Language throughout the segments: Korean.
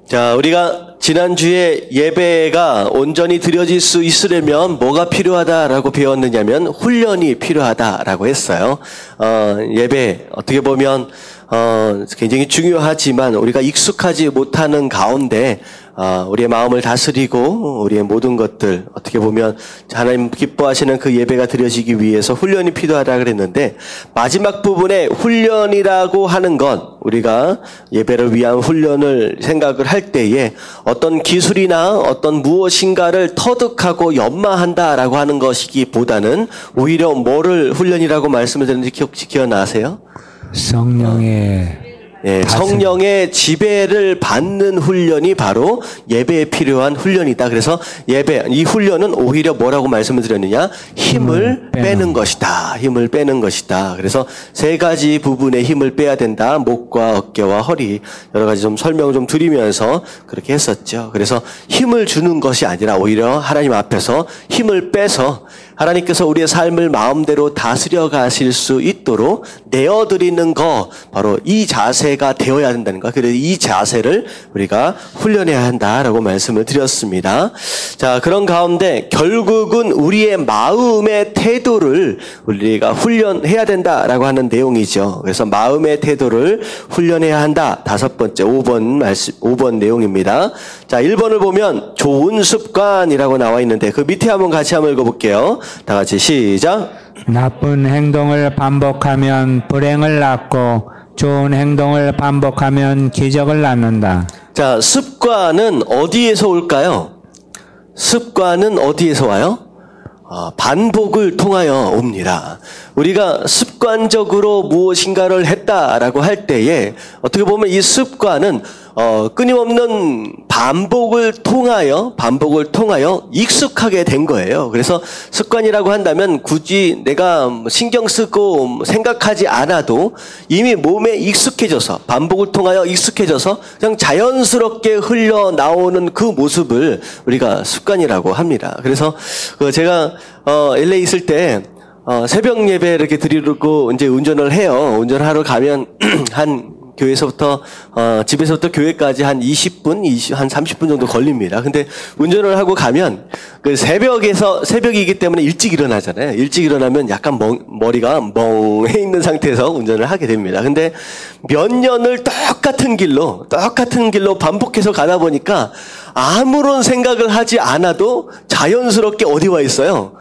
자, 우리가 지난주에 예배가 온전히 드려질 수 있으려면 뭐가 필요하다라고 배웠느냐면 훈련이 필요하다라고 했어요. 예배 어떻게 보면 굉장히 중요하지만 우리가 익숙하지 못하는 가운데 우리의 마음을 다스리고 우리의 모든 것들 어떻게 보면 하나님 기뻐하시는 그 예배가 드려지기 위해서 훈련이 필요하다 그랬는데 마지막 부분에 훈련이라고 하는 건 우리가 예배를 위한 훈련을 생각을 할 때에 어떤 기술이나 어떤 무엇인가를 터득하고 연마한다라고 하는 것이기보다는 오히려 뭐를 훈련이라고 말씀을 드렸는지 기억나세요? 성령의 성령의 지배를 받는 훈련이 바로 예배에 필요한 훈련이다. 그래서 이 훈련은 오히려 뭐라고 말씀을 드렸느냐? 힘을 빼는 것이다. 힘을 빼는 것이다. 그래서 세 가지 부분에 힘을 빼야 된다. 목과 어깨와 허리 여러 가지 좀 설명 좀 드리면서 그렇게 했었죠. 그래서 힘을 주는 것이 아니라 오히려 하나님 앞에서 힘을 빼서 하나님께서 우리의 삶을 마음대로 다스려 가실 수 있도록 내어드리는 거 바로 이 자세가 되어야 된다는 거. 그래서 이 자세를 우리가 훈련해야 한다라고 말씀을 드렸습니다. 자, 그런 가운데 결국은 우리의 마음의 태도를 우리가 훈련해야 된다라고 하는 내용이죠. 그래서 마음의 태도를 훈련해야 한다. 5번째 5번 내용입니다. 자, 1번을 보면 좋은 습관이라고 나와 있는데 그 밑에 한번 같이 한번 읽어볼게요. 다 같이 시작. 나쁜 행동을 반복하면 불행을 낳고 좋은 행동을 반복하면 기적을 낳는다. 자, 습관은 어디에서 올까요? 습관은 어디에서 와요? 반복을 통하여 옵니다. 우리가 습관적으로 무엇인가를 했다라고 할 때에 어떻게 보면 이 습관은 끊임없는 반복을 통하여 익숙하게 된 거예요. 그래서 습관이라고 한다면 굳이 내가 신경 쓰고 생각하지 않아도 이미 몸에 익숙해져서 반복을 통하여 익숙해져서 그냥 자연스럽게 흘러나오는 그 모습을 우리가 습관이라고 합니다. 그래서 제가 LA 있을 때 새벽 예배 이렇게 드리고 이제 운전을 해요. 운전하러 가면 한 교회에서부터 집에서부터 교회까지 한 20분, 한 30분 정도 걸립니다. 근데 운전을 하고 가면 그 새벽이기 때문에 일찍 일어나잖아요. 일찍 일어나면 약간 머리가 멍해 있는 상태에서 운전을 하게 됩니다. 근데 몇 년을 똑같은 길로 반복해서 가다 보니까 아무런 생각을 하지 않아도 자연스럽게 어디 와 있어요?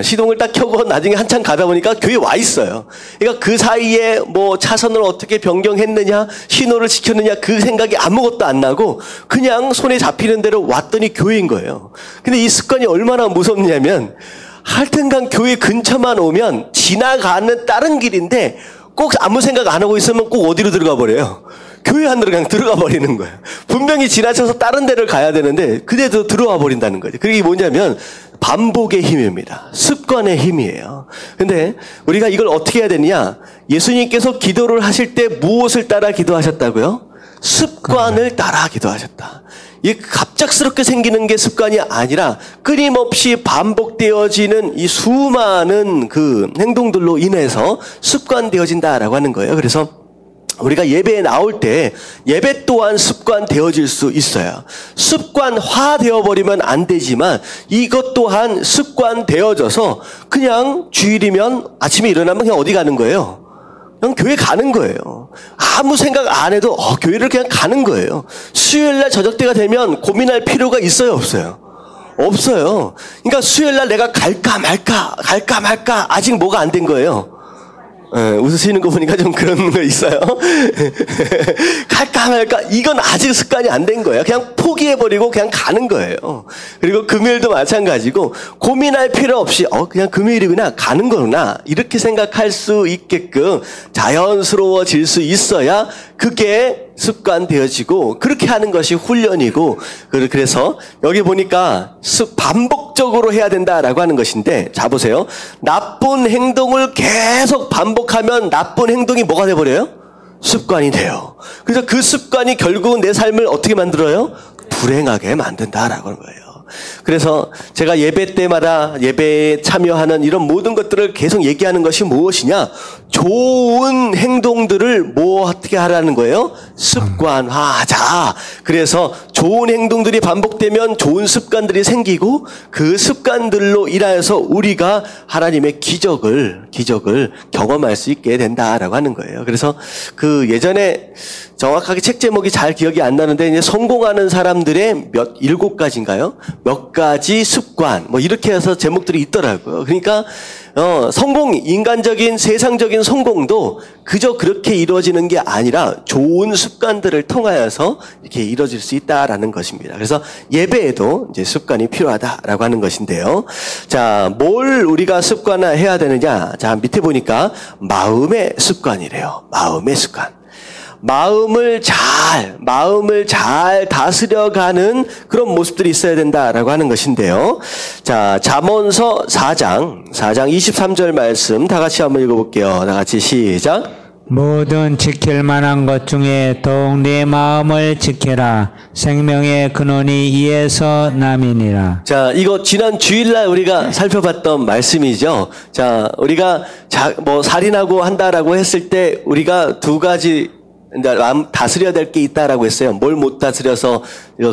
시동을 딱 켜고 나중에 한참 가다 보니까 교회에 와 있어요. 그러니까 그 사이에 뭐 차선을 어떻게 변경했느냐, 신호를 지켰느냐 그 생각이 아무것도 안 나고 그냥 손에 잡히는 대로 왔더니 교회인 거예요. 근데 이 습관이 얼마나 무섭냐면 하여튼간 교회 근처만 오면 지나가는 다른 길인데 꼭 아무 생각 안 하고 있으면 꼭 어디로 들어가 버려요? 교회 안으로 그냥 들어가 버리는 거예요. 분명히 지나쳐서 다른 데를 가야 되는데 그대도 들어와 버린다는 거죠. 그게 뭐냐면 반복의 힘입니다. 습관의 힘이에요. 근데 우리가 이걸 어떻게 해야 되느냐? 예수님께서 기도를 하실 때 무엇을 따라 기도하셨다고요? 습관을 따라 기도하셨다. 이게 갑작스럽게 생기는 게 습관이 아니라 끊임없이 반복되어지는 이 수많은 그 행동들로 인해서 습관되어진다라고 하는 거예요. 그래서 우리가 예배에 나올 때 예배 또한 습관되어질 수 있어요. 습관화 되어버리면 안 되지만 이것 또한 습관되어져서 그냥 주일이면 아침에 일어나면 그냥 어디 가는 거예요? 그냥 교회 가는 거예요. 아무 생각 안 해도 교회를 그냥 가는 거예요. 수요일날 저녁 때가 되면 고민할 필요가 있어요, 없어요? 없어요. 그러니까 수요일날 내가 갈까 말까 아직 뭐가 안 된 거예요. 웃으시는 거 보니까 좀 그런 거 있어요. 갈까 말까 이건 아직 습관이 안 된 거예요. 그냥 포기해버리고 그냥 가는 거예요. 그리고 금요일도 마찬가지고 고민할 필요 없이 그냥 금요일이구나 가는 거구나 이렇게 생각할 수 있게끔 자연스러워질 수 있어야 그게 습관되어지고 그렇게 하는 것이 훈련이고 그래서 여기 보니까 반복적으로 해야 된다라고 하는 것인데 자 보세요. 나쁜 행동을 계속 반복하면 나쁜 행동이 뭐가 돼버려요? 습관이 돼요. 그래서 그 습관이 결국은 내 삶을 어떻게 만들어요? 불행하게 만든다라고 하는 거예요. 그래서 제가 예배 때마다 예배에 참여하는 이런 모든 것들을 계속 얘기하는 것이 무엇이냐? 좋은 행동들을 뭐 어떻게 하라는 거예요? 습관화하자. 그래서 좋은 행동들이 반복되면 좋은 습관들이 생기고 그 습관들로 인하여서 우리가 하나님의 기적을 경험할 수 있게 된다라고 하는 거예요. 그래서 그 예전에 정확하게 책 제목이 잘 기억이 안 나는데 이제 성공하는 사람들의 7가지인가요? 몇 가지 습관 뭐 이렇게 해서 제목들이 있더라고요. 그러니까 성공, 인간적인 세상적인 성공도 그저 그렇게 이루어지는 게 아니라 좋은 습관들을 통하여서 이렇게 이루어질 수 있다라는 것입니다. 그래서 예배에도 이제 습관이 필요하다라고 하는 것인데요. 자, 뭘 우리가 습관화해야 되느냐? 자, 밑에 보니까 마음의 습관이래요. 마음의 습관. 마음을 잘 다스려가는 그런 모습들이 있어야 된다라고 하는 것인데요. 자, 잠언서 4장 23절 말씀 다 같이 한번 읽어볼게요. 다 같이 시작. 모든 지킬 만한 것 중에 더욱 네 마음을 지켜라. 생명의 근원이 이에서 남이니라. 자, 이거 지난 주일날 우리가 살펴봤던 말씀이죠. 자, 우리가 뭐 살인하고 한다라고 했을 때 우리가 두 가지 다스려야 될 게 있다라고 했어요. 뭘 못 다스려서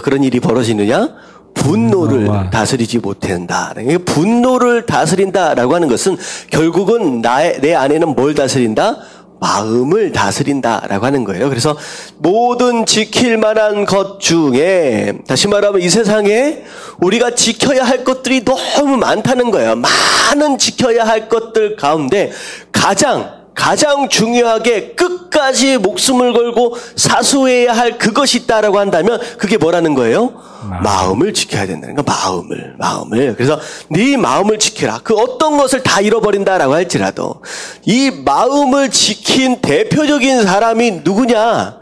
그런 일이 벌어지느냐? 분노를 다스리지 못한다. 분노를 다스린다라고 하는 것은 결국은 내 안에는 뭘 다스린다? 마음을 다스린다라고 하는 거예요. 그래서 모든 지킬 만한 것 중에 다시 말하면 이 세상에 우리가 지켜야 할 것들이 너무 많다는 거예요. 많은 지켜야 할 것들 가운데 가장 중요하게 끝까지 목숨을 걸고 사수해야 할 그것이 있다라고 한다면 그게 뭐라는 거예요? 마음을 지켜야 된다는 거. 마음을. 그래서 네 마음을 지켜라. 그 어떤 것을 다 잃어버린다라고 할지라도 이 마음을 지킨 대표적인 사람이 누구냐?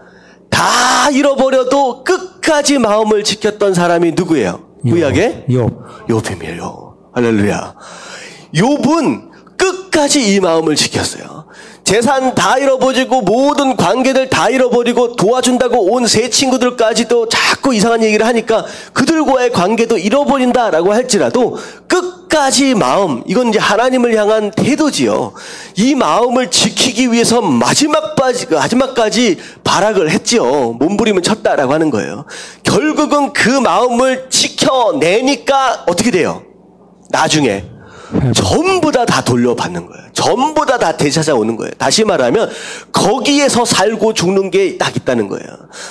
다 잃어버려도 끝까지 마음을 지켰던 사람이 누구예요? 구약의 욥입니다. 할렐루야. 욥은 끝까지 이 마음을 지켰어요. 재산 다 잃어버리고 모든 관계들 다 잃어버리고 도와준다고 온 세 친구들까지도 자꾸 이상한 얘기를 하니까 그들과의 관계도 잃어버린다라고 할지라도 끝까지 마음, 이건 이제 하나님을 향한 태도지요. 이 마음을 지키기 위해서 마지막까지 발악을 했지요. 몸부림을 쳤다라고 하는 거예요. 결국은 그 마음을 지켜내니까 어떻게 돼요? 나중에 전부 다 돌려받는 거예요. 전부 다 되찾아오는 거예요. 다시 말하면 거기에서 살고 죽는 게 딱 있다는 거예요.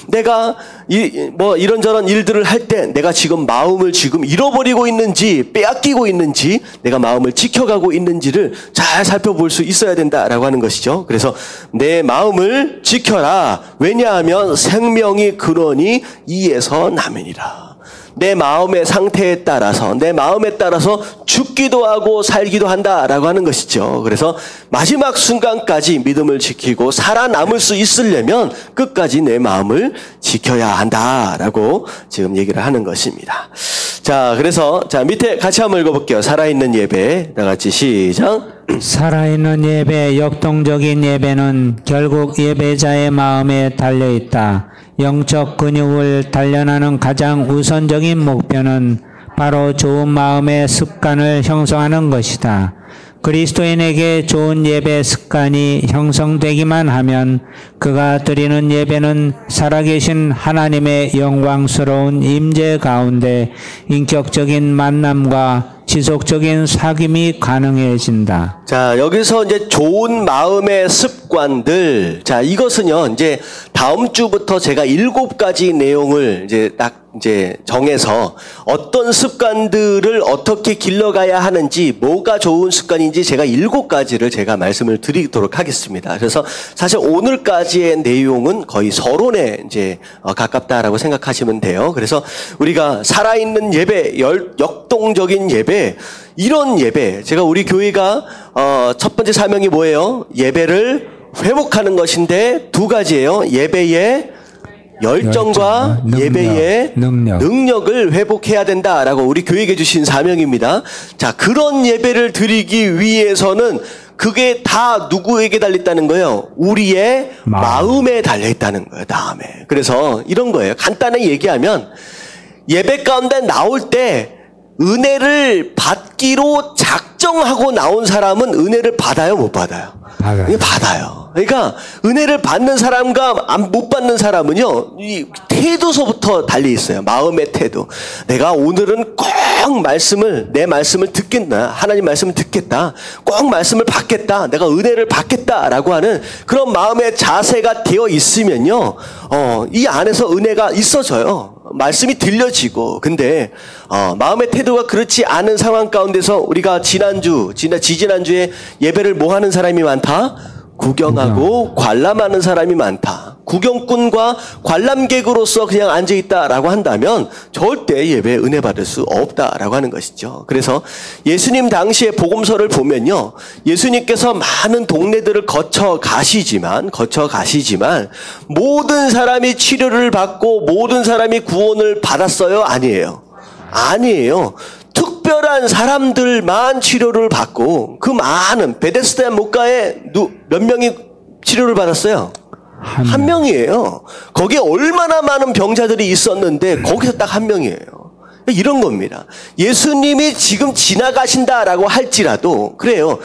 내가 이런저런 일들을 할 때 내가 지금 마음을 지금 잃어버리고 있는지 빼앗기고 있는지 내가 마음을 지켜가고 있는지를 잘 살펴볼 수 있어야 된다라고 하는 것이죠. 그래서 내 마음을 지켜라. 왜냐하면 생명의 근원이 이에서 남으니라. 내 마음의 상태에 따라서 내 마음에 따라서 죽기도 하고 살기도 한다라고 하는 것이죠. 그래서 마지막 순간까지 믿음을 지키고 살아남을 수 있으려면 끝까지 내 마음을 지켜야 한다라고 지금 얘기를 하는 것입니다. 자, 그래서 밑에 같이 한번 읽어볼게요. 살아있는 예배 다 같이 시작. 살아있는 예배, 역동적인 예배는 결국 예배자의 마음에 달려있다. 영적 근육을 단련하는 가장 우선적인 목표는 바로 좋은 마음의 습관을 형성하는 것이다. 그리스도인에게 좋은 예배 습관이 형성되기만 하면 그가 드리는 예배는 살아계신 하나님의 영광스러운 임재 가운데 인격적인 만남과 지속적인 사귐이 가능해진다. 자, 여기서 이제 좋은 마음의 습관들. 자, 이것은요, 이제 다음 주부터 제가 7가지 내용을 이제 정해서 어떤 습관들을 어떻게 길러가야 하는지, 뭐가 좋은 습관인지 제가 7가지를 제가 말씀을 드리도록 하겠습니다. 그래서 사실 오늘까지의 내용은 거의 서론에 이제 가깝다라고 생각하시면 돼요. 그래서 우리가 살아있는 예배, 역동적인 예배, 이런 예배, 제가 우리 교회가 첫 번째 사명이 뭐예요? 예배를 회복하는 것인데 2가지예요. 예배의 열정과 예배의 능력을 회복해야 된다라고 우리 교회에게 주신 사명입니다. 자, 그런 예배를 드리기 위해서는 그게 다 누구에게 달려있다는 거예요? 우리의 마음에 달려있다는 거예요. 그래서 이런 거예요. 간단히 얘기하면 예배 가운데 나올 때 은혜를 받기로 작정하고 나온 사람은 은혜를 받아요, 못 받아요? 받아요. 이게 받아요. 그러니까 은혜를 받는 사람과 못 받는 사람은요, 이 태도서부터 달리 있어요. 마음의 태도. 내가 오늘은 꼭 내 말씀을 듣겠다. 하나님 말씀을 듣겠다. 꼭 말씀을 받겠다. 내가 은혜를 받겠다라고 하는 그런 마음의 자세가 되어 있으면요, 이 안에서 은혜가 있어져요. 말씀이 들려지고. 근데 마음의 태도가 그렇지 않은 상황 가운데서 우리가 지지난주에 예배를 뭐 하는 사람이 많다? 구경하고 관람하는 사람이 많다. 구경꾼과 관람객으로서 그냥 앉아있다라고 한다면 절대 예배에 은혜 받을 수 없다라고 하는 것이죠. 그래서 예수님 당시의 복음서를 보면요, 예수님께서 많은 동네들을 거쳐 가시지만 모든 사람이 치료를 받고 모든 사람이 구원을 받았어요? 아니에요. 특별한 사람들만 치료를 받고, 그 많은 베데스다 목가에 몇 명이 치료를 받았어요? 한 명이에요. 거기에 얼마나 많은 병자들이 있었는데 거기서 딱 한 명이에요. 이런 겁니다. 예수님이 지금 지나가신다라고 할지라도, 그래요.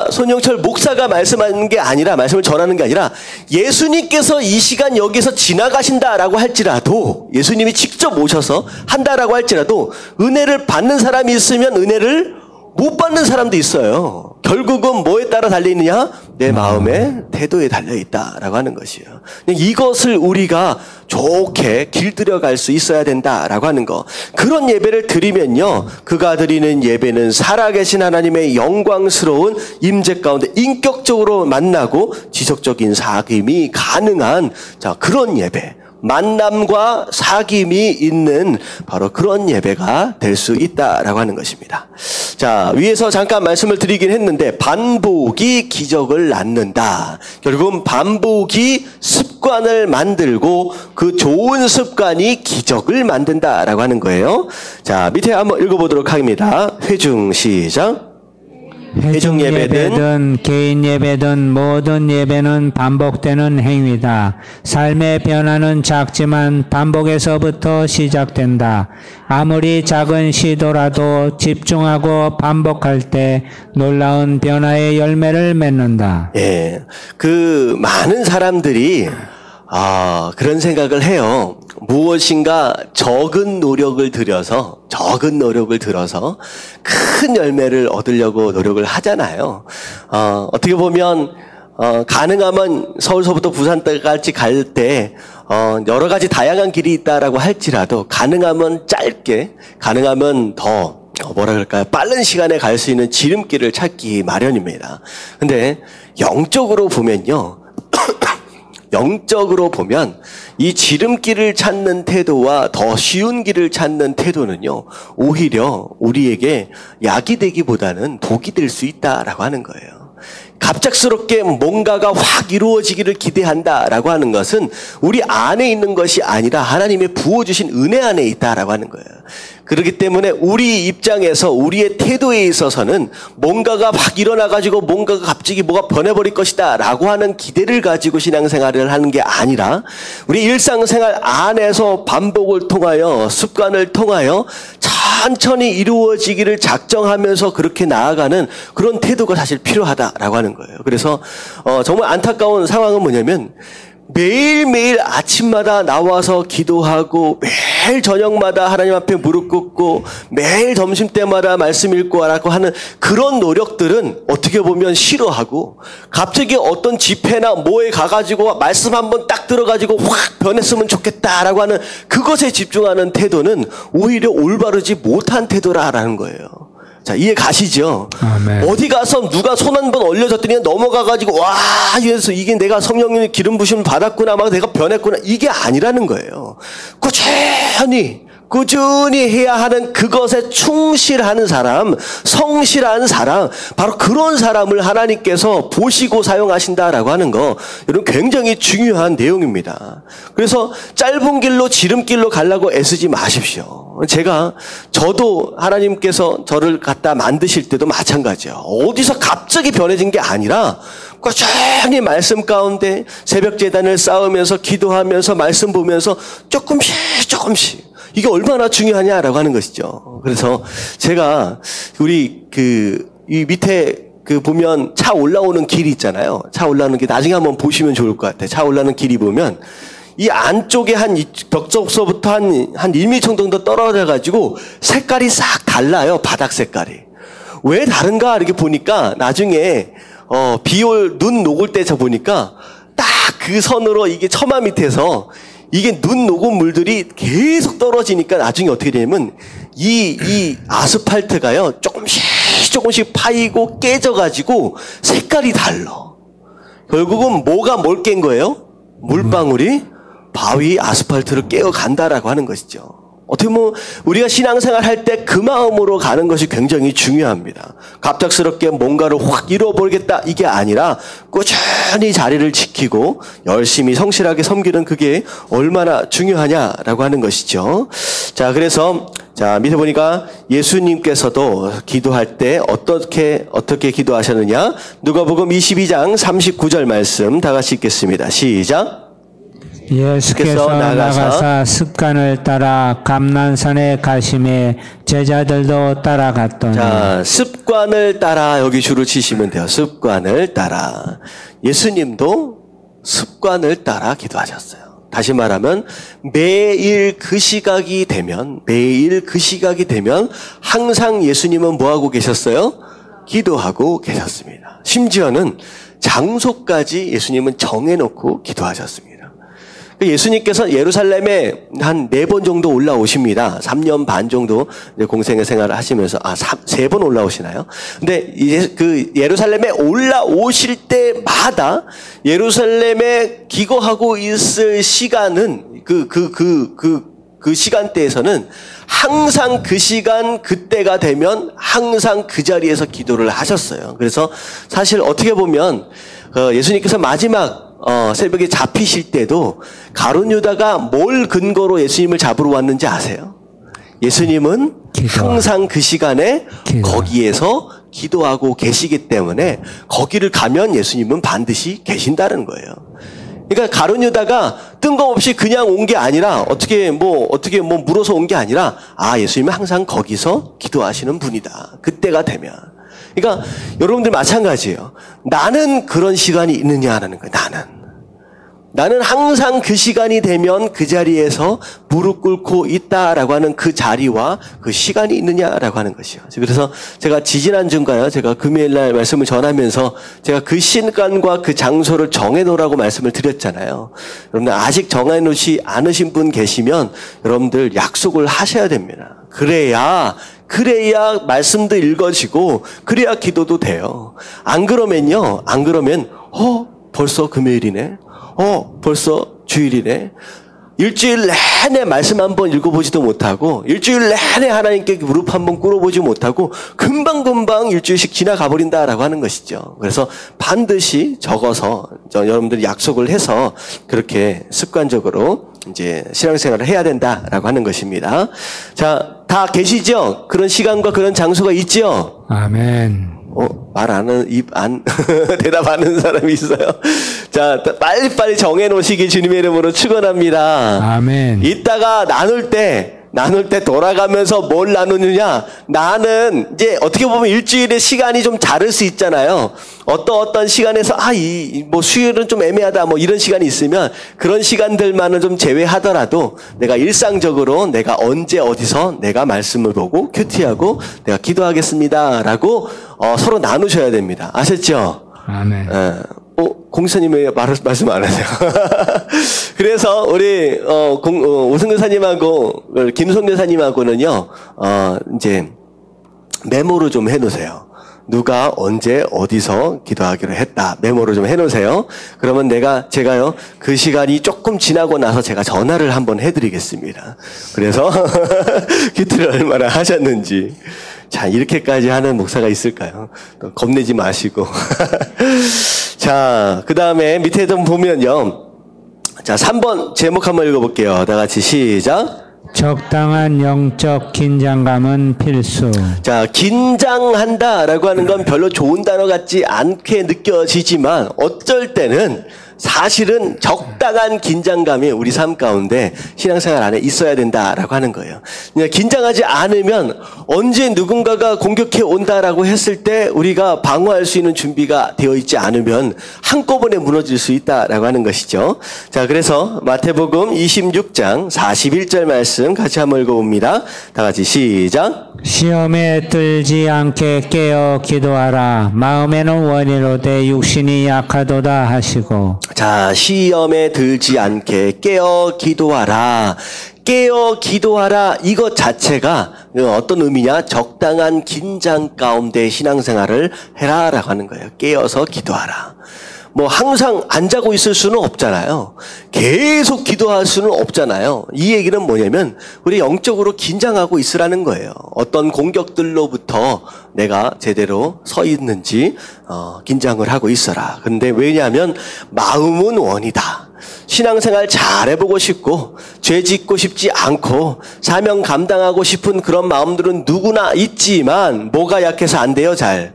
손영철 목사가 말씀하는 게 아니라, 말씀을 전하는 게 아니라, 예수님께서 이 시간 여기서 지나가신다라고 할지라도, 예수님이 직접 오셔서 한다라고 할지라도, 은혜를 받는 사람이 있으면 은혜를 못 받는 사람도 있어요. 결국은 뭐에 따라 달려있느냐? 내 마음의 태도에 달려있다라고 하는 것이에요. 이것을 우리가 좋게 길들여갈 수 있어야 된다라고 하는 거. 그런 예배를 드리면요, 그가 드리는 예배는 살아계신 하나님의 영광스러운 임재 가운데 인격적으로 만나고 지속적인 사귐이 가능한, 그런 예배, 만남과 사귐이 있는 바로 그런 예배가 될 수 있다라고 하는 것입니다. 자, 위에서 잠깐 말씀을 드리긴 했는데, 반복이 기적을 낳는다. 결국은 반복이 습관을 만들고 그 좋은 습관이 기적을 만든다라고 하는 거예요. 자, 밑에 한번 읽어보도록 하겠습니다. 회중 시작. 회중 예배든 개인 예배든 모든 예배는 반복되는 행위다. 삶의 변화는 작지만 반복에서부터 시작된다. 아무리 작은 시도라도 집중하고 반복할 때 놀라운 변화의 열매를 맺는다. 예, 그 많은 사람들이 그런 생각을 해요. 무엇인가 적은 노력을 들여서 큰 열매를 얻으려고 노력을 하잖아요. 어떻게 보면 가능하면 서울서부터 부산까지 갈 때 여러 가지 다양한 길이 있다라고 할지라도, 가능하면 짧게, 가능하면 더 빠른 시간에 갈 수 있는 지름길을 찾기 마련입니다. 근데 영적으로 보면 이 지름길을 찾는 태도와 더 쉬운 길을 찾는 태도는요, 오히려 우리에게 약이 되기보다는 독이 될 수 있다라고 하는 거예요. 갑작스럽게 뭔가가 확 이루어지기를 기대한다라고 하는 것은 우리 안에 있는 것이 아니라 하나님의 부어주신 은혜 안에 있다라고 하는 거예요. 그렇기 때문에 우리 입장에서, 우리의 태도에 있어서는 뭔가가 확 일어나가지고 뭔가가 갑자기 뭐가 변해버릴 것이다 라고 하는 기대를 가지고 신앙생활을 하는 게 아니라, 우리 일상생활 안에서 반복을 통하여, 습관을 통하여 천천히 이루어지기를 작정하면서 그렇게 나아가는 그런 태도가 사실 필요하다라고 하는 거예요. 그래서 정말 안타까운 상황은 뭐냐면, 매일매일 아침마다 나와서 기도하고, 매일 저녁마다 하나님 앞에 무릎 꿇고, 매일 점심때마다 말씀 읽고 하라고 하는 그런 노력들은 어떻게 보면 싫어하고, 갑자기 어떤 집회나 뭐에 가가지고 말씀 한번 딱 들어가지고 확 변했으면 좋겠다라고 하는 그것에 집중하는 태도는 오히려 올바르지 못한 태도라는 거예요. 자, 이해 가시죠? 아멘. 어디 가서 누가 손 한 번 올려줬더니 넘어가가지고, 와, 이래서 이게 내가 성령님의 기름 부심을 받았구나, 막 내가 변했구나, 이게 아니라는 거예요. 꾸준히 해야 하는 그것에 충실하는 사람, 성실한 사람, 바로 그런 사람을 하나님께서 보시고 사용하신다라고 하는 거, 이런 굉장히 중요한 내용입니다. 그래서 짧은 길로 지름길로 가려고 애쓰지 마십시오. 저도 하나님께서 저를 갖다 만드실 때도 마찬가지예요. 어디서 갑자기 변해진 게 아니라 꾸준히 말씀 가운데 새벽 제단을 쌓으면서 기도하면서 말씀 보면서 조금씩 이게 얼마나 중요하냐라고 하는 것이죠. 그래서 제가 우리 이 밑에 보면 차 올라오는 길이 있잖아요. 차 올라오는 길 나중에 한번 보시면 좋을 것 같아요. 차 올라오는 길이 보면 이 안쪽에 벽서부터 한 1m 정도 떨어져 가지고 색깔이 싹 달라요. 바닥 색깔이. 왜 다른가 이렇게 보니까 나중에 눈 녹을 때 저 보니까 딱 그 선으로 이게 처마 밑에서 이게 눈 녹은 물들이 계속 떨어지니까 나중에 어떻게 되냐면 이 아스팔트가요 조금씩 파이고 깨져가지고 색깔이 달라. 결국은 뭐가 뭘 깬 거예요? 물방울이 바위 아스팔트를 깨어간다라고 하는 것이죠. 어떻게 보면 우리가 신앙생활 할 때 그 마음으로 가는 것이 굉장히 중요합니다. 갑작스럽게 뭔가를 확 이뤄버리겠다 이게 아니라 꾸준히 자리를 지키고 열심히 성실하게 섬기는 그게 얼마나 중요하냐라고 하는 것이죠. 자, 그래서 밑에 보니까 예수님께서도 기도할 때 어떻게 기도하셨느냐? 누가복음 22장 39절 말씀 다 같이 읽겠습니다. 시작. 예수께서 나가사 습관을 따라 감난산에 가심에 제자들도 따라갔더니. 자, 습관을 따라 여기 줄을 치시면 돼요. 습관을 따라. 예수님도 습관을 따라 기도하셨어요. 다시 말하면 매일 그 시각이 되면 항상 예수님은 뭐하고 계셨어요? 기도하고 계셨습니다. 심지어는 장소까지 예수님은 정해놓고 기도하셨습니다. 예수님께서 예루살렘에 한 4번 정도 올라오십니다. 3년 반 정도 공생의 생활을 하시면서 3번 올라오시나요? 근데 그 예루살렘에 올라오실 때마다 예루살렘에 기거하고 있을 시간은 그 시간대에서는 항상 그 시간 그때가 되면 항상 그 자리에서 기도를 하셨어요. 그래서 사실 어떻게 보면 예수님께서 마지막 새벽에 잡히실 때도 가룟 유다가 뭘 근거로 예수님을 잡으러 왔는지 아세요? 예수님은 항상 그 시간에 거기에서 기도하고 계시기 때문에 거기를 가면 예수님은 반드시 계신다는 거예요. 그러니까 가룟 유다가 뜬금없이 그냥 온 게 아니라 어떻게 물어서 온 게 아니라 예수님은 항상 거기서 기도하시는 분이다. 그때가 되면. 그러니까 여러분들 마찬가지예요. 나는 그런 시간이 있느냐라는 거예요. 나는 항상 그 시간이 되면 그 자리에서 무릎 꿇고 있다라고 하는 그 자리와 그 시간이 있느냐라고 하는 것이요. 그래서 제가 지지난주인가요? 제가 금요일날 말씀을 전하면서 제가 그 시간과 그 장소를 정해놓으라고 말씀을 드렸잖아요. 여러분들 아직 정해놓지 않으신 분 계시면 여러분들 약속을 하셔야 됩니다. 그래야 말씀도 읽어지고 그래야 기도도 돼요. 안 그러면 벌써 금요일이네. 벌써 주일이네. 일주일 내내 말씀 한번 읽어보지도 못하고 일주일 내내 하나님께 무릎 한번 꿇어보지 못하고 금방금방 일주일씩 지나가 버린다라고 하는 것이죠. 그래서 반드시 적어서 여러분들이 약속을 해서 그렇게 습관적으로 이제 신앙생활을 해야 된다라고 하는 것입니다. 자, 다 계시죠? 그런 시간과 그런 장소가 있죠? 아멘. 대답하는 사람이 있어요. 자, 빨리빨리 정해놓으시기 주님의 이름으로 축원합니다. 아멘. 이따가 나눌 때 돌아가면서 뭘 나누느냐? 나는 이제 어떻게 보면 일주일의 시간이 좀 다를 수 있잖아요. 어떤 시간에서 수요일은 좀 애매하다 이런 시간이 있으면 그런 시간들만은 좀 제외하더라도 내가 일상적으로 내가 언제 어디서 내가 말씀을 보고 큐티하고 내가 기도하겠습니다라고 서로 나누셔야 됩니다. 아셨죠? 아멘. 공사님 왜 말씀 안 하세요? 그래서 우리 오승근 사님하고 김송 여사님하고는요 이제 메모로 좀 해놓으세요. 누가 언제 어디서 기도하기로 했다. 메모로 좀 해놓으세요. 그러면 제가요 그 시간이 조금 지나고 나서 제가 전화를 한번 해드리겠습니다. 그래서 기도를 얼마나 하셨는지. 자, 이렇게까지 하는 목사가 있을까요? 겁내지 마시고. 자, 그 다음에 밑에 좀 보면요. 자, 3번 제목 한번 읽어볼게요. 다 같이 시작. 적당한 영적 긴장감은 필수. 자, 긴장한다라고 하는 건 별로 좋은 단어 같지 않게 느껴지지만 어쩔 때는 사실은 적당한 긴장감이 우리 삶 가운데 신앙생활 안에 있어야 된다라고 하는 거예요. 긴장하지 않으면 언제 누군가가 공격해 온다라고 했을 때 우리가 방어할 수 있는 준비가 되어 있지 않으면 한꺼번에 무너질 수 있다라고 하는 것이죠. 자, 그래서 마태복음 26장 41절 말씀 같이 한번 읽어봅니다. 다 같이 시작. 시험에 들지 않게 깨어 기도하라. 마음에는 원이로되 육신이 약하도다 하시고. 자, 시험에 들지 않게 깨어 기도하라. 깨어 기도하라. 이것 자체가 어떤 의미냐? 적당한 긴장 가운데 신앙생활을 해라라고 하는 거예요. 깨어서 기도하라. 뭐 항상 안 자고 있을 수는 없잖아요. 계속 기도할 수는 없잖아요. 이 얘기는 뭐냐면 우리 영적으로 긴장하고 있으라는 거예요. 어떤 공격들로부터 내가 제대로 서 있는지 긴장을 하고 있어라. 근데 왜냐하면 마음은 원이다. 신앙생활 잘 해보고 싶고 죄 짓고 싶지 않고 사명 감당하고 싶은 그런 마음들은 누구나 있지만 뭐가 약해서 안 돼요? 잘.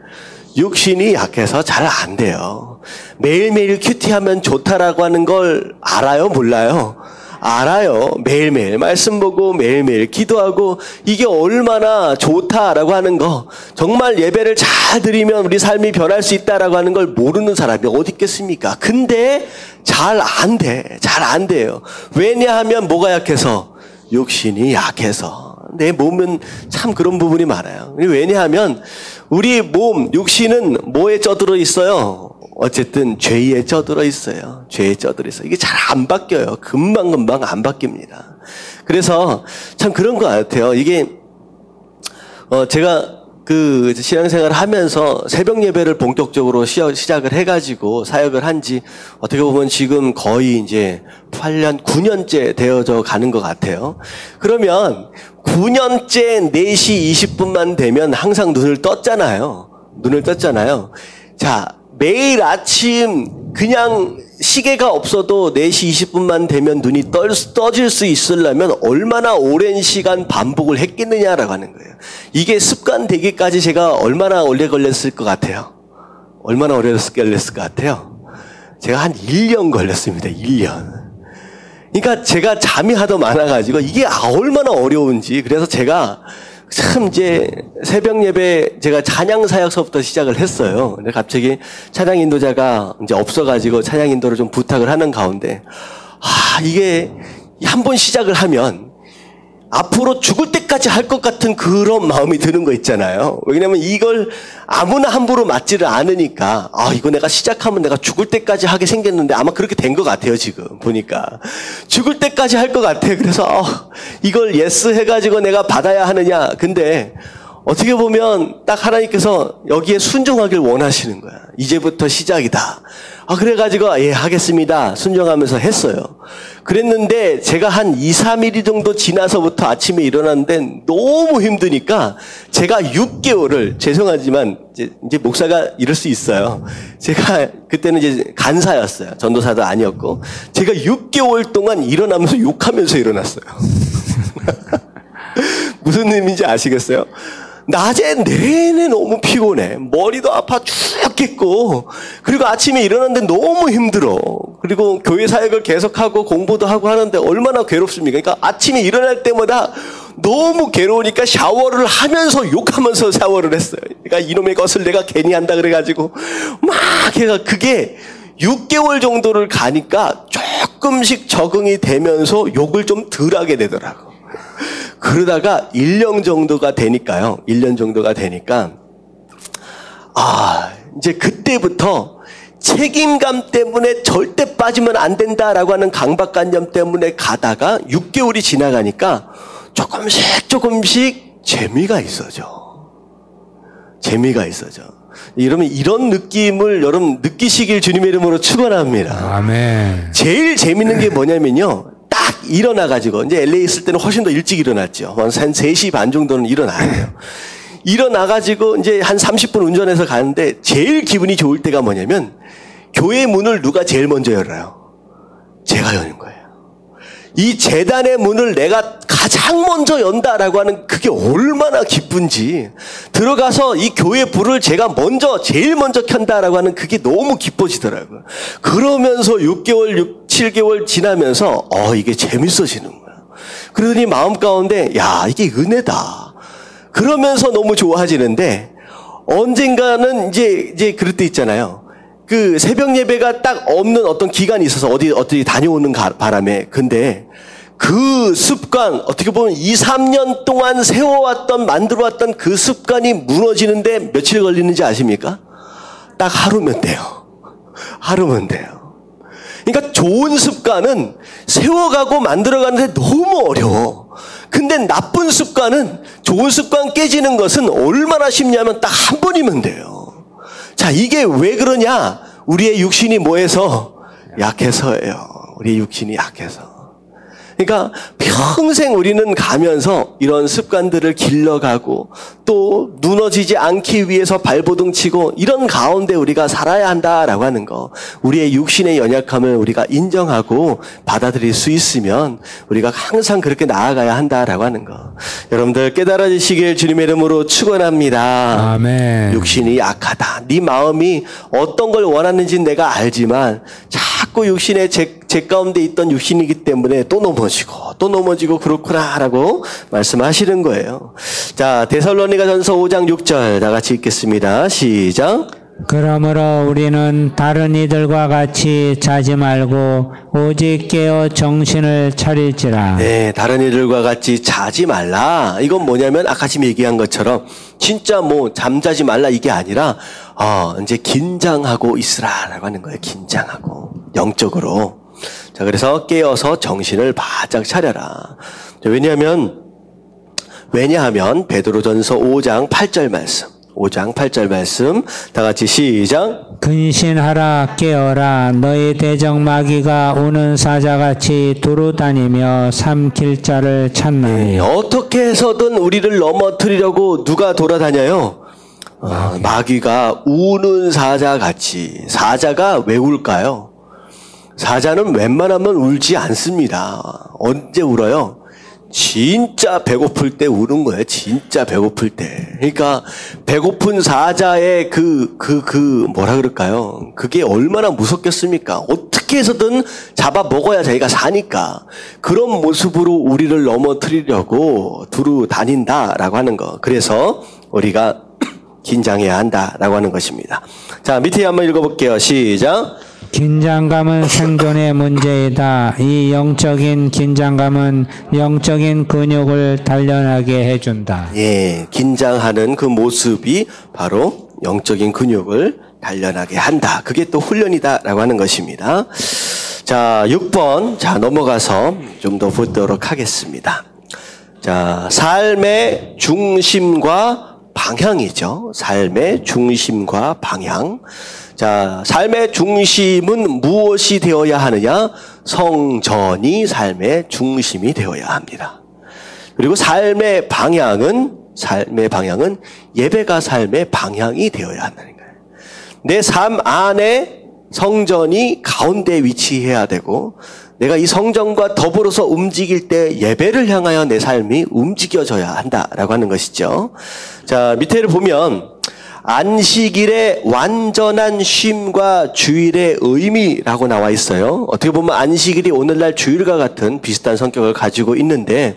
육신이 약해서 잘 안 돼요. 매일매일 큐티하면 좋다라고 하는 걸 알아요? 몰라요? 알아요. 매일매일 말씀 보고 매일매일 기도하고 이게 얼마나 좋다라고 하는 거, 정말 예배를 잘 드리면 우리 삶이 변할 수 있다라고 하는 걸 모르는 사람이 어디 있겠습니까? 근데 잘 안 돼. 잘 안 돼요. 왜냐하면 뭐가 약해서? 육신이 약해서. 내 몸은 참 그런 부분이 많아요. 왜냐하면 우리 몸, 육신은 뭐에 쪄들어 있어요? 어쨌든 죄에 쪄들어 있어요. 죄에 쪄들어 있어요. 이게 잘 안 바뀌어요. 금방금방 안 바뀝니다. 그래서 참 그런 것 같아요. 이게 제가 그 신앙생활을 하면서 새벽 예배를 본격적으로 시작을 해가지고 사역을 한지 어떻게 보면 지금 거의 이제 8년, 9년째 되어져 가는 것 같아요. 그러면 9년째 4시 20분만 되면 항상 눈을 떴잖아요. 자, 매일 아침 그냥 시계가 없어도 4시 20분만 되면 눈이 떠질 수 있으려면 얼마나 오랜 시간 반복을 했겠느냐라고 하는 거예요. 이게 습관 되기까지 제가 얼마나 오래 걸렸을 것 같아요? 얼마나 오래 걸렸을 것 같아요? 제가 한 1년 걸렸습니다. 1년. 그러니까 제가 잠이 하도 많아가지고 이게 얼마나 어려운지. 그래서 제가 참 이제 새벽 예배 제가 찬양 사역서부터 시작을 했어요. 근데 갑자기 찬양 인도자가 이제 없어가지고 찬양 인도를 좀 부탁을 하는 가운데 이게 한 번 시작을 하면 앞으로 죽을 때까지 할 것 같은 그런 마음이 드는 거 있잖아요. 왜냐면 이걸 아무나 함부로 맞지를 않으니까 이거 내가 시작하면 내가 죽을 때까지 하게 생겼는데 아마 그렇게 된 것 같아요. 지금 보니까 죽을 때까지 할 것 같아. 그래서 이걸 예스 해가지고 내가 받아야 하느냐. 근데 어떻게 보면 딱 하나님께서 여기에 순종하길 원하시는 거야. 이제부터 시작이다. 그래가지고 예 하겠습니다. 순종하면서 했어요. 그랬는데 제가 한 2, 3일 정도 지나서부터 아침에 일어났는데 너무 힘드니까 제가 6개월을 죄송하지만 이제 목사가 이럴 수 있어요. 제가 그때는 이제 간사였어요. 전도사도 아니었고 제가 6개월 동안 일어나면서 욕하면서 일어났어요. 무슨 의미인지 아시겠어요? 낮에 내내 너무 피곤해. 머리도 아파 죽겠고. 그리고 아침에 일어났는데 너무 힘들어. 그리고 교회 사역을 계속하고 공부도 하고 하는데 얼마나 괴롭습니까? 그러니까 아침에 일어날 때마다 너무 괴로우니까 샤워를 하면서 욕하면서 샤워를 했어요. 그러니까 이놈의 것을 내가 괜히 한다 그래가지고 막 해가 그게 6개월 정도를 가니까 조금씩 적응이 되면서 욕을 좀 덜 하게 되더라고. 그러다가 1년 정도가 되니까 이제 그때부터 책임감 때문에 절대 빠지면 안 된다라고 하는 강박관념 때문에 가다가 6개월이 지나가니까 조금씩 재미가 있어져. 여러분 이런 느낌을 여러분 느끼시길 주님의 이름으로 축원합니다. 아멘. 제일 재밌는 게 뭐냐면요. 딱 일어나가지고, 이제 LA 있을 때는 훨씬 더 일찍 일어났죠. 한 3시 반 정도는 일어나야 돼요. 일어나가지고 이제 한 30분 운전해서 가는데 제일 기분이 좋을 때가 뭐냐면 교회 문을 누가 제일 먼저 열어요? 제가 여는 거예요. 이 제단의 문을 내가 가장 먼저 연다라고 하는 그게 얼마나 기쁜지, 들어가서 이 교회 불을 제가 제일 먼저 켠다라고 하는 그게 너무 기뻐지더라고요. 그러면서 6개월, 7개월 지나면서 이게 재밌어지는 거예요. 그러더니 마음 가운데 이게 은혜다. 그러면서 너무 좋아지는데, 언젠가는 이제 그럴 때 있잖아요. 그 새벽 예배가 딱 없는 어떤 기간이 있어서 어디 다녀오는 바람에, 근데 그 습관, 어떻게 보면 2, 3년 동안 만들어왔던 그 습관이 무너지는데 며칠 걸리는지 아십니까? 딱 하루면 돼요. 하루면 돼요. 그러니까 좋은 습관은 세워가고 만들어가는데 너무 어려워. 근데 나쁜 습관은, 좋은 습관 깨지는 것은 얼마나 쉽냐면 딱 한 번이면 돼요. 자, 이게 왜 그러냐? 우리의 육신이 뭐해서? 약해서예요. 우리의 육신이 약해서. 그러니까 평생 우리는 가면서 이런 습관들을 길러가고 또 무너지지 않기 위해서 발버둥 치고 이런 가운데 우리가 살아야 한다라고 하는 거. 우리의 육신의 연약함을 우리가 인정하고 받아들일 수 있으면 우리가 항상 그렇게 나아가야 한다라고 하는 거. 여러분들 깨달아지시길 주님의 이름으로 축원합니다. 아멘. 육신이 약하다. 네 마음이 어떤 걸 원하는지 내가 알지만 자꾸 육신의 제 가운데 있던 육신이기 때문에 또 넘어지고 그렇구나라고 말씀하시는 거예요. 자, 데살로니가전서 5장 6절 다 같이 읽겠습니다. 시작. 그러므로 우리는 다른 이들과 같이 자지 말고 오직 깨어 정신을 차릴지라. 네, 다른 이들과 같이 자지 말라. 이건 뭐냐면 아까 지금 얘기한 것처럼 진짜 잠자지 말라 이게 아니라 이제 긴장하고 있으라라고 하는 거예요. 긴장하고 영적으로. 자, 그래서 깨어서 정신을 바짝 차려라. 왜냐하면 베드로전서 5장 8절 말씀. 5장 8절 말씀 다 같이 시작. 근신하라 깨어라 너희 대적 마귀가 오는 사자같이 두루다니며 삼킬 자를 찾나니. 어떻게 해서든 우리를 넘어뜨리려고 누가 돌아다녀요? 마귀가 우는 사자같이. 사자가 왜 울까요? 사자는 웬만하면 울지 않습니다. 언제 울어요? 진짜 배고플 때 우는 거예요. 진짜 배고플 때. 그러니까 배고픈 사자의 뭐라 그럴까요? 그게 얼마나 무섭겠습니까? 어떻게 해서든 잡아 먹어야 자기가 사니까. 그런 모습으로 우리를 넘어뜨리려고 두루 다닌다라고 하는 거. 그래서 우리가 긴장해야 한다라고 하는 것입니다. 자, 밑에 한번 읽어볼게요. 시작. 긴장감은 생존의 문제이다. 이 영적인 긴장감은 영적인 근육을 단련하게 해준다. 예, 긴장하는 그 모습이 바로 영적인 근육을 단련하게 한다. 그게 또 훈련이다라고 하는 것입니다. 자, 6번. 자, 넘어가서 좀 더 보도록 하겠습니다. 자, 삶의 중심과 방향이죠. 삶의 중심과 방향. 자, 삶의 중심은 무엇이 되어야 하느냐? 성전이 삶의 중심이 되어야 합니다. 그리고 삶의 방향은 예배가 삶의 방향이 되어야 한다는 거예요. 내 삶 안에 성전이 가운데 위치해야 되고, 내가 이 성전과 더불어서 움직일 때 예배를 향하여 내 삶이 움직여져야 한다라고 하는 것이죠. 자, 밑에를 보면 안식일의 완전한 쉼과 주일의 의미라고 나와 있어요. 어떻게 보면 안식일이 오늘날 주일과 같은 비슷한 성격을 가지고 있는데,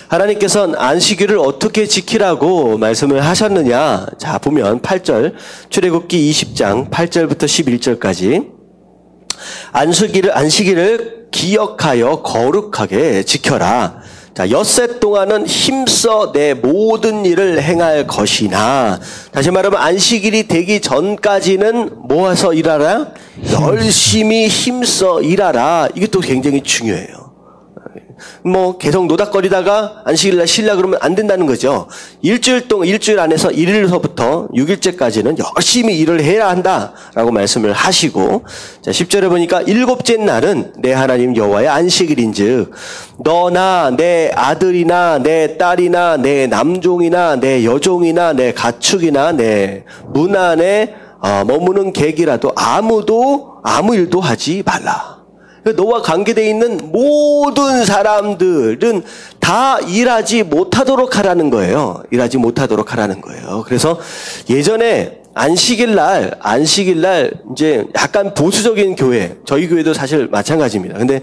하나님께서는 안식일을 어떻게 지키라고 말씀을 하셨느냐. 자, 보면 8절, 출애굽기 20장 8절부터 11절까지 안식일을 기억하여 거룩하게 지켜라. 자, 엿새 동안은 힘써 내 모든 일을 행할 것이나, 다시 말하면 안식일이 되기 전까지는 모아서 일하라? 열심히 힘써 일하라. 이게 또 굉장히 중요해요. 계속 노닥거리다가 안식일날 쉬려 그러면 안 된다는 거죠. 일주일 안에서 1일서부터 6일째까지는 열심히 일을 해야 한다라고 말씀을 하시고, 자, 10절에 보니까 일곱째 날은 내 하나님 여호와의 안식일인즉 너나 내 아들이나 내 딸이나 내 남종이나 내 여종이나 내 가축이나 내 문 안에 머무는 객이라도 아무 일도 하지 말라. 너와 관계되어 있는 모든 사람들은 다 일하지 못하도록 하라는 거예요. 일하지 못하도록 하라는 거예요. 그래서 예전에 안식일 날 이제 약간 보수적인 교회, 저희 교회도 사실 마찬가지입니다. 근데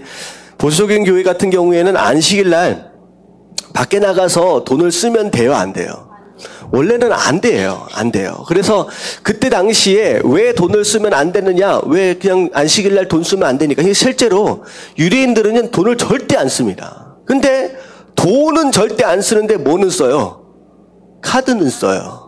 보수적인 교회 같은 경우에는 안식일 날 밖에 나가서 돈을 쓰면 돼요, 안 돼요? 원래는 안 돼요. 그래서 그때 당시에 왜 돈을 쓰면 안 되느냐, 왜 그냥 안식일 날 돈 쓰면 안 되니까. 실제로 유대인들은 돈을 절대 안 씁니다. 근데 돈은 절대 안 쓰는데 뭐는 써요? 카드는 써요.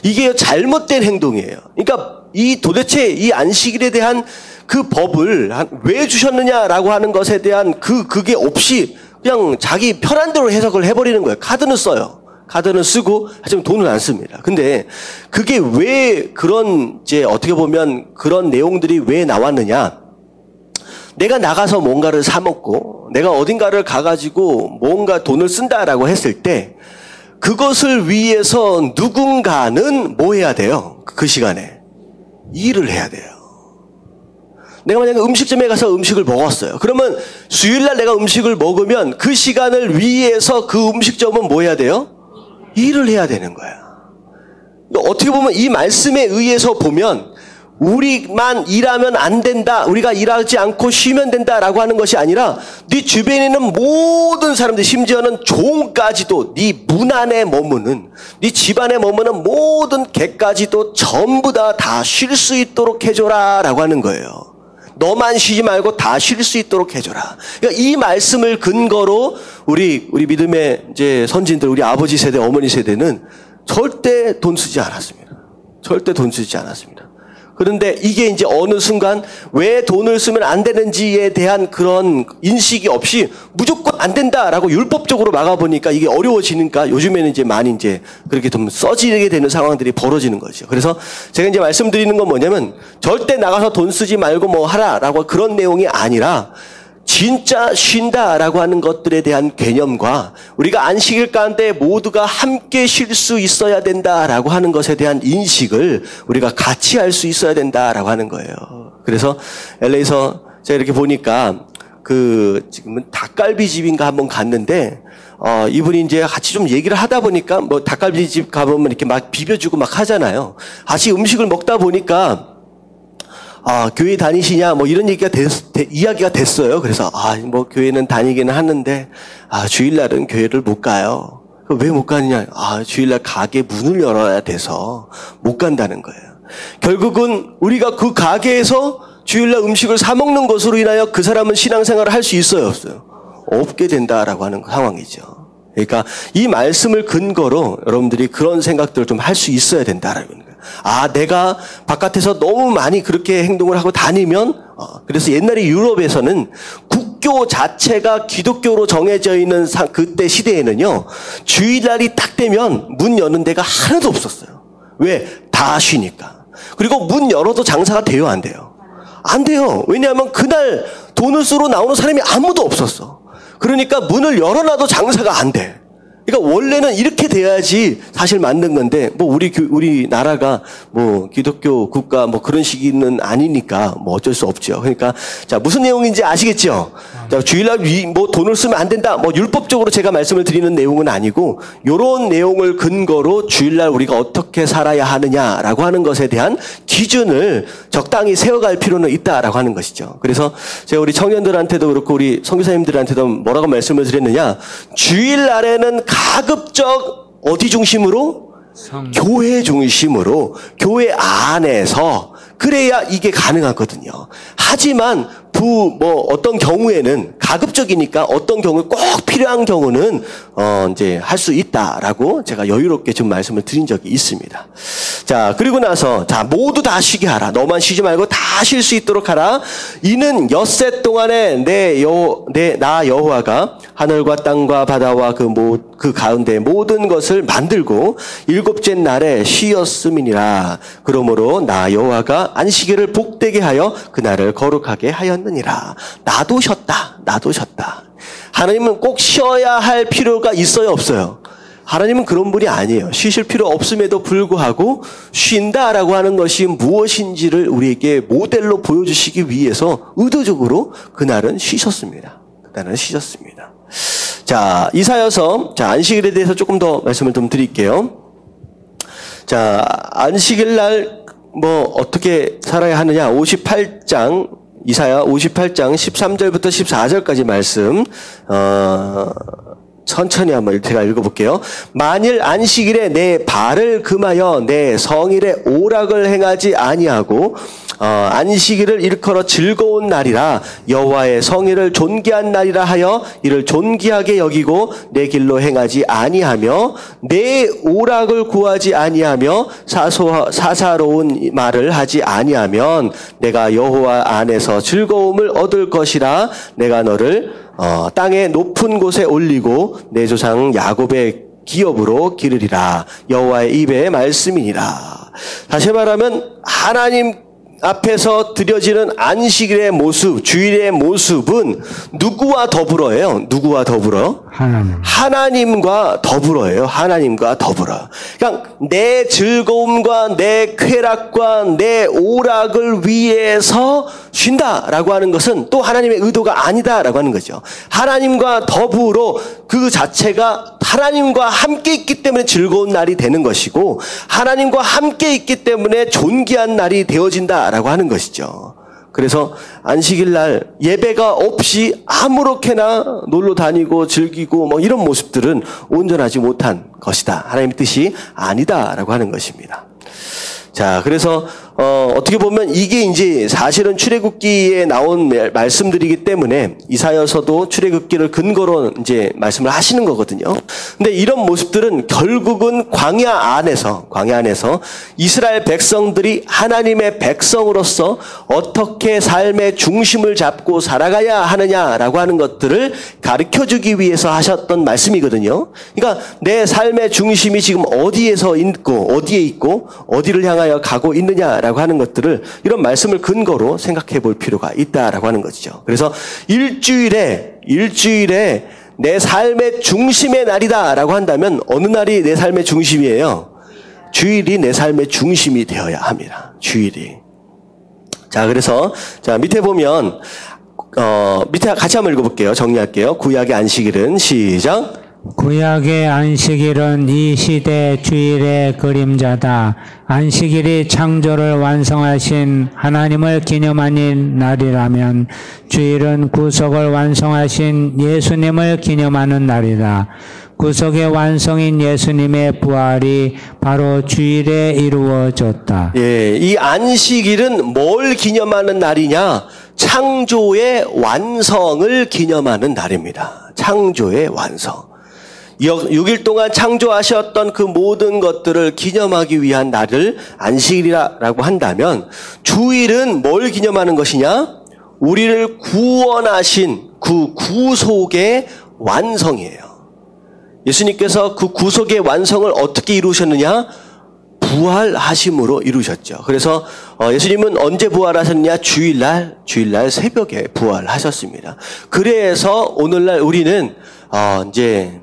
이게 잘못된 행동이에요. 그러니까 도대체 이 안식일에 대한 그 법을 왜 주셨느냐라고 하는 것에 대한 그게 없이 그냥 자기 편한 대로 해석을 해버리는 거예요. 카드는 써요. 카드는 쓰고 하지만 돈은 안 씁니다. 근데 그게 왜 그런 이제 어떻게 보면 그런 내용들이 왜 나왔느냐? 내가 나가서 뭔가를 사 먹고 내가 어딘가를 가가지고 뭔가 돈을 쓴다라고 했을 때 그것을 위해서 누군가는 뭐 해야 돼요? 그 시간에 일을 해야 돼요. 내가 만약에 음식점에 가서 음식을 먹었어요. 그러면 수요일날 내가 음식을 먹으면 그 시간을 위해서 그 음식점은 뭐 해야 돼요? 일을 해야 되는 거야. 어떻게 보면 이 말씀에 의해서 보면 우리만 일하면 안 된다, 우리가 일하지 않고 쉬면 된다라고 하는 것이 아니라 네 주변에 있는 모든 사람들, 심지어는 종까지도 네 문 안에 머무는, 네 집 안에 머무는 모든 개까지도 전부 다 쉴 수 있도록 해줘라 라고 하는 거예요. 너만 쉬지 말고 다 쉴 수 있도록 해줘라. 그러니까 이 말씀을 근거로 우리 믿음의 이제 선진들, 우리 아버지 세대, 어머니 세대는 절대 돈 쓰지 않았습니다. 절대 돈 쓰지 않았습니다. 그런데 이게 이제 어느 순간 왜 돈을 쓰면 안 되는지에 대한 그런 인식이 없이 무조건 안 된다라고 율법적으로 막아보니까 이게 어려워지니까 요즘에는 이제 많이 이제 그렇게 좀 써지게 되는 상황들이 벌어지는 거죠. 그래서 제가 이제 말씀드리는 건 뭐냐면 절대 나가서 돈 쓰지 말고 뭐 하라라고 그런 내용이 아니라 진짜 쉰다라고 하는 것들에 대한 개념과 우리가 안식일 가운데 모두가 함께 쉴 수 있어야 된다라고 하는 것에 대한 인식을 우리가 같이 할 수 있어야 된다라고 하는 거예요. 그래서 LA에서 제가 이렇게 보니까 지금은 닭갈비집인가 한번 갔는데 이분이 이제 같이 좀 얘기를 하다 보니까 뭐 닭갈비집 가보면 이렇게 막 비벼주고 막 하잖아요. 같이 음식을 먹다 보니까 교회 다니시냐, 뭐 이런 이야기가 됐어요. 그래서, 뭐 교회는 다니기는 하는데, 주일날은 교회를 못 가요. 왜 못 가느냐? 주일날 가게 문을 열어야 돼서 못 간다는 거예요. 결국은 우리가 그 가게에서 주일날 음식을 사먹는 것으로 인하여 그 사람은 신앙생활을 할 수 있어요, 없어요? 없게 된다라고 하는 상황이죠. 그러니까 이 말씀을 근거로 여러분들이 그런 생각들을 좀 할 수 있어야 된다라는 거예요. 내가 바깥에서 너무 많이 그렇게 행동을 하고 다니면, 그래서 옛날에 유럽에서는 국교 자체가 기독교로 정해져 있는 그때 시대에는요, 주일날이 딱 되면 문 여는 데가 하나도 없었어요. 왜? 다 쉬니까. 그리고 문 열어도 장사가 돼요, 안 돼요? 안 돼요. 왜냐하면 그날 돈을 쓰러 나오는 사람이 아무도 없었어. 그러니까 문을 열어놔도 장사가 안 돼. 그러니까 원래는 이렇게 돼야지 사실 맞는 건데, 뭐 우리 나라가 뭐 기독교 국가 뭐 그런 시기는 아니니까 뭐 어쩔 수 없죠. 그러니까 자, 무슨 내용인지 아시겠죠? 자, 주일날 뭐 돈을 쓰면 안 된다. 뭐 율법적으로 제가 말씀을 드리는 내용은 아니고, 요런 내용을 근거로 주일날 우리가 어떻게 살아야 하느냐라고 하는 것에 대한 기준을 적당히 세워갈 필요는 있다라고 하는 것이죠. 그래서 제가 우리 청년들한테도 그렇고 우리 선교사님들한테도 뭐라고 말씀을 드렸느냐? 주일날에는 가급적 어디 중심으로? 교회 중심으로, 교회 안에서 그래야 이게 가능하거든요. 하지만 어떤 경우에는 가급적이니까 어떤 경우에 꼭 필요한 경우는 이제 할 수 있다라고 제가 여유롭게 좀 말씀을 드린 적이 있습니다. 자, 그리고 나서 모두 다 쉬게 하라. 너만 쉬지 말고 다 쉴 수 있도록 하라. 이는 엿새 동안에 나 여호와가 하늘과 땅과 바다와 그 가운데 모든 것을 만들고 일곱째 날에 쉬었음이니라. 그러므로 나 여호와가 안식일을 복되게 하여 그날을 거룩하게 하였느니라. 나도 쉬었다. 하나님은 꼭 쉬어야 할 필요가 있어요, 없어요? 하나님은 그런 분이 아니에요. 쉬실 필요 없음에도 불구하고 쉰다라고 하는 것이 무엇인지를 우리에게 모델로 보여주시기 위해서 의도적으로 그날은 쉬셨습니다. 그날은 쉬셨습니다. 자, 이사야서, 자, 안식일에 대해서 조금 더 말씀을 좀 드릴게요. 자, 안식일 날 어떻게 살아야 하느냐. 58장, 이사야 58장 13절부터 14절까지 말씀, 천천히 한번 제가 읽어볼게요. 만일 안식일에 내 발을 금하여 내 성일에 오락을 행하지 아니하고 안식일을 일컬어 즐거운 날이라 여호와의 성일을 존귀한 날이라 하여 이를 존귀하게 여기고 내 길로 행하지 아니하며 내 오락을 구하지 아니하며 사사로운 말을 하지 아니하면 내가 여호와 안에서 즐거움을 얻을 것이라. 내가 너를 땅의 높은 곳에 올리고 내 조상 야곱의 기업으로 기르리라. 여호와의 입의 말씀이니라. 다시 말하면 하나님 앞에서 드려지는 안식일의 모습, 주일의 모습은 누구와 더불어예요? 누구와 더불어? 하나님과 더불어예요. 하나님과 더불어. 그러니까 내 즐거움과 내 쾌락과 내 오락을 위해서 쉰다라고 하는 것은 또 하나님의 의도가 아니다라고 하는 거죠. 하나님과 더불어 그 자체가 하나님과 함께 있기 때문에 즐거운 날이 되는 것이고 하나님과 함께 있기 때문에 존귀한 날이 되어진다라고 하는 것이죠. 그래서 안식일 날 예배가 없이 아무렇게나 놀러 다니고 즐기고 이런 모습들은 온전하지 못한 것이다. 하나님의 뜻이 아니다라고 하는 것입니다. 자, 그래서 어떻게 보면 이게 이제 사실은 출애굽기에 나온 말씀들이기 때문에 이사야서도 출애굽기를 근거로 이제 말씀을 하시는 거거든요. 근데 이런 모습들은 결국은 광야 안에서 이스라엘 백성들이 하나님의 백성으로서 어떻게 삶의 중심을 잡고 살아가야 하느냐라고 하는 것들을 가르쳐주기 위해서 하셨던 말씀이거든요. 그러니까 내 삶의 중심이 지금 어디에 있고 어디를 향하여 가고 있느냐라고 하는 것들을 이런 말씀을 근거로 생각해 볼 필요가 있다라고 하는 것이죠. 그래서 일주일에 내 삶의 중심의 날이다라고 한다면 어느 날이 내 삶의 중심이에요? 주일이 내 삶의 중심이 되어야 합니다. 주일이. 자, 그래서 자, 밑에 보면 밑에 같이 한번 읽어볼게요. 정리할게요. 구약의 안식일은 시작. 구약의 안식일은 이 시대 주일의 그림자다. 안식일이 창조를 완성하신 하나님을 기념하는 날이라면 주일은 구속을 완성하신 예수님을 기념하는 날이다. 구속의 완성인 예수님의 부활이 바로 주일에 이루어졌다. 예, 이 안식일은 뭘 기념하는 날이냐? 창조의 완성을 기념하는 날입니다. 창조의 완성. 6일 동안 창조하셨던 그 모든 것들을 기념하기 위한 날을 안식일이라고 한다면 주일은 뭘 기념하는 것이냐? 우리를 구원하신 그 구속의 완성이에요. 예수님께서 그 구속의 완성을 어떻게 이루셨느냐? 부활하심으로 이루셨죠. 그래서 예수님은 언제 부활하셨느냐? 주일날 새벽에 부활하셨습니다. 그래서 오늘날 우리는 이제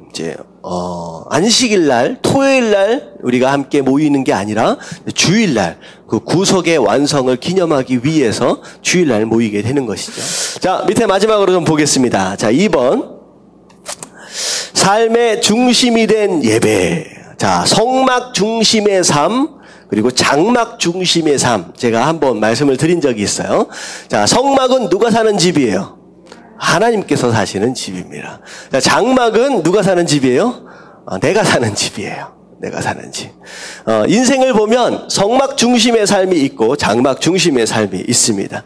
안식일날, 토요일날 우리가 함께 모이는 게 아니라 주일날 그 구속의 완성을 기념하기 위해서 주일날 모이게 되는 것이죠. 자, 밑에 마지막으로 좀 보겠습니다. 자, 2번. 삶의 중심이 된 예배. 자, 성막 중심의 삶, 그리고 장막 중심의 삶. 제가 한번 말씀을 드린 적이 있어요. 자, 성막은 누가 사는 집이에요? 하나님께서 사시는 집입니다. 자, 장막은 누가 사는 집이에요? 내가 사는 집이에요. 내가 사는 집. 인생을 보면 성막 중심의 삶이 있고 장막 중심의 삶이 있습니다.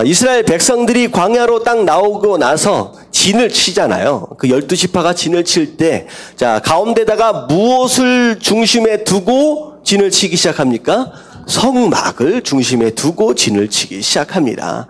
이스라엘 백성들이 광야로 딱 나오고 나서 진을 치잖아요. 그 12지파가 진을 칠 때, 자, 가운데다가 무엇을 중심에 두고 진을 치기 시작합니까? 성막을 중심에 두고 진을 치기 시작합니다.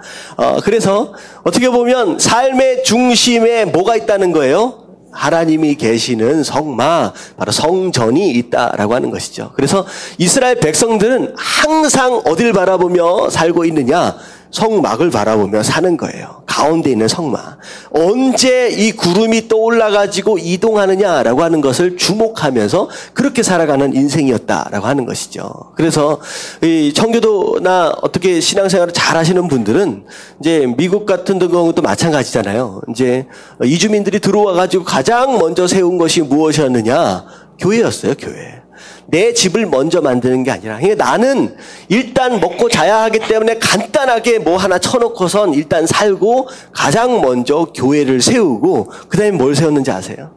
그래서 어떻게 보면 삶의 중심에 뭐가 있다는 거예요? 하나님이 계시는 성막, 바로 성전이 있다라고 하는 것이죠. 그래서 이스라엘 백성들은 항상 어딜 바라보며 살고 있느냐? 성막을 바라보며 사는 거예요. 가운데 있는 성막. 언제 이 구름이 떠올라가지고 이동하느냐라고 하는 것을 주목하면서 그렇게 살아가는 인생이었다라고 하는 것이죠. 그래서 이 청교도나 어떻게 신앙생활을 잘 하시는 분들은 이제 미국 같은 경우도 마찬가지잖아요. 이제 이주민들이 들어와가지고 가장 먼저 세운 것이 무엇이었느냐? 교회였어요, 교회. 내 집을 먼저 만드는 게 아니라, 그러니까 나는 일단 먹고 자야 하기 때문에 간단하게 뭐 하나 쳐놓고선 일단 살고 가장 먼저 교회를 세우고 그 다음에 뭘 세웠는지 아세요?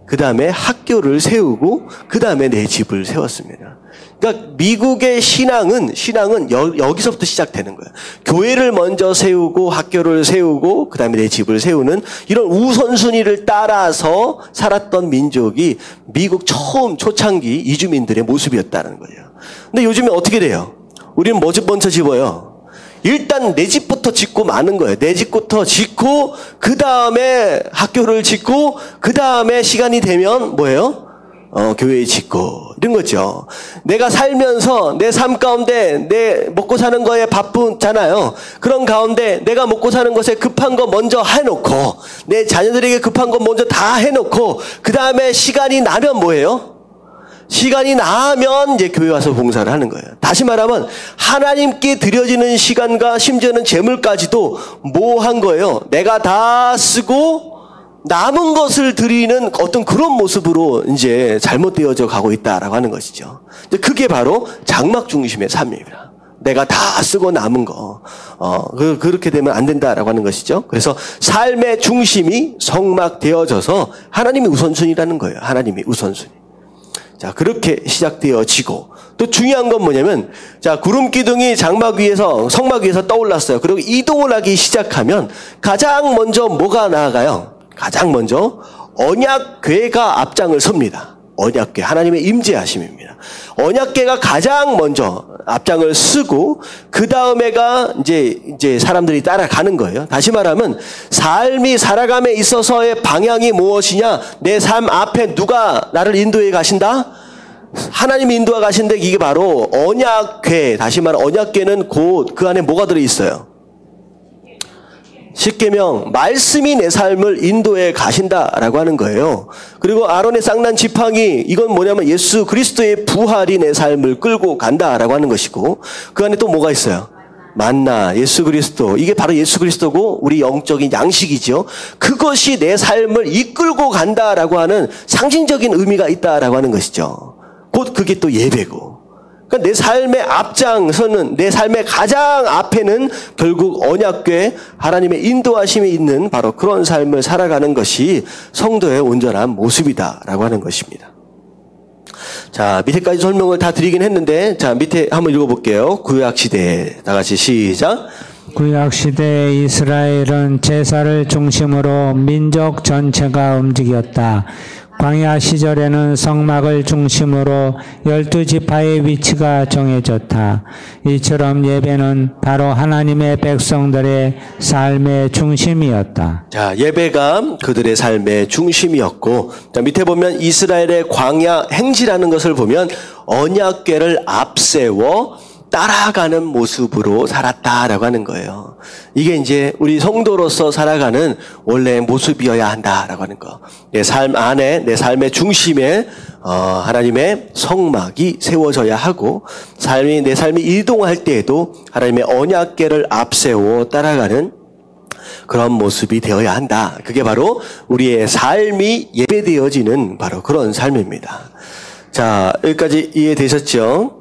그 다음에 학교를 세우고 그 다음에 내 집을 세웠습니다. 그러니까 미국의 신앙은 여기서부터 시작되는 거예요. 교회를 먼저 세우고 학교를 세우고 그 다음에 내 집을 세우는 이런 우선순위를 따라서 살았던 민족이 미국 처음 초창기 이주민들의 모습이었다는 거예요. 근데 요즘에 어떻게 돼요? 우리는 뭐 먼저 집어요? 일단 내 집부터 짓고 마는 거예요. 내 집부터 짓고 그 다음에 학교를 짓고 그 다음에 시간이 되면 뭐예요? 교회 짓고 이런 거죠. 내가 살면서 내 삶 가운데 내 먹고 사는 거에 바쁘잖아요. 그런 가운데 내가 먹고 사는 것에 급한 거 먼저 해놓고 내 자녀들에게 급한 거 먼저 다 해놓고 그 다음에 시간이 나면 뭐예요? 시간이 나면 이제 교회 와서 봉사를 하는 거예요. 다시 말하면 하나님께 드려지는 시간과 심지어는 재물까지도 뭐 한 거예요? 내가 다 쓰고 남은 것을 드리는 어떤 그런 모습으로 이제 잘못되어져 가고 있다라고 하는 것이죠. 그게 바로 장막 중심의 삶입니다. 내가 다 쓰고 남은 거. 그렇게 되면 안 된다라고 하는 것이죠. 그래서 삶의 중심이 성막되어져서 하나님이 우선순위라는 거예요. 하나님이 우선순위. 자, 그렇게 시작되어지고, 또 중요한 건 뭐냐면, 자, 구름 기둥이 성막 위에서 떠올랐어요. 그리고 이동을 하기 시작하면 가장 먼저 뭐가 나아가요? 가장 먼저 언약궤가 앞장을 섭니다. 언약궤, 하나님의 임재하심입니다. 언약궤가 가장 먼저 앞장을 쓰고 그 다음에가 이제 사람들이 따라가는 거예요. 다시 말하면 삶이 살아감에 있어서의 방향이 무엇이냐? 내 삶 앞에 누가 나를 인도해 가신다? 하나님이 인도해 가신데 이게 바로 언약궤. 다시 말하면 언약궤는 곧 그 안에 뭐가 들어 있어요? 십계명, 말씀이 내 삶을 인도해 가신다라고 하는 거예요. 그리고 아론의 쌍난 지팡이, 이건 뭐냐면 예수 그리스도의 부활이 내 삶을 끌고 간다라고 하는 것이고, 그 안에 또 뭐가 있어요? 만나, 예수 그리스도. 이게 바로 예수 그리스도고 우리 영적인 양식이죠. 그것이 내 삶을 이끌고 간다라고 하는 상징적인 의미가 있다라고 하는 것이죠. 곧 그게 또 예배고. 그러니까 내 삶의 앞장서는, 내 삶의 가장 앞에는 결국 언약궤, 하나님의 인도하심이 있는 바로 그런 삶을 살아가는 것이 성도의 온전한 모습이다라고 하는 것입니다. 자, 밑에까지 설명을 다 드리긴 했는데, 자, 밑에 한번 읽어볼게요. 구약시대, 다 같이 시작. 구약시대 이스라엘은 제사를 중심으로 민족 전체가 움직였다. 광야 시절에는 성막을 중심으로 12지파의 위치가 정해졌다. 이처럼 예배는 바로 하나님의 백성들의 삶의 중심이었다. 자, 예배가 그들의 삶의 중심이었고, 자, 밑에 보면 이스라엘의 광야 행지라는 것을 보면 언약궤를 앞세워 따라가는 모습으로 살았다라고 하는 거예요. 이게 이제 우리 성도로서 살아가는 원래의 모습이어야 한다라고 하는 거. 내 삶 안에, 내 삶의 중심에 하나님의 성막이 세워져야 하고, 내 삶이 이동할 때에도 하나님의 언약궤를 앞세워 따라가는 그런 모습이 되어야 한다. 그게 바로 우리의 삶이 예배되어지는 바로 그런 삶입니다. 자, 여기까지 이해되셨죠?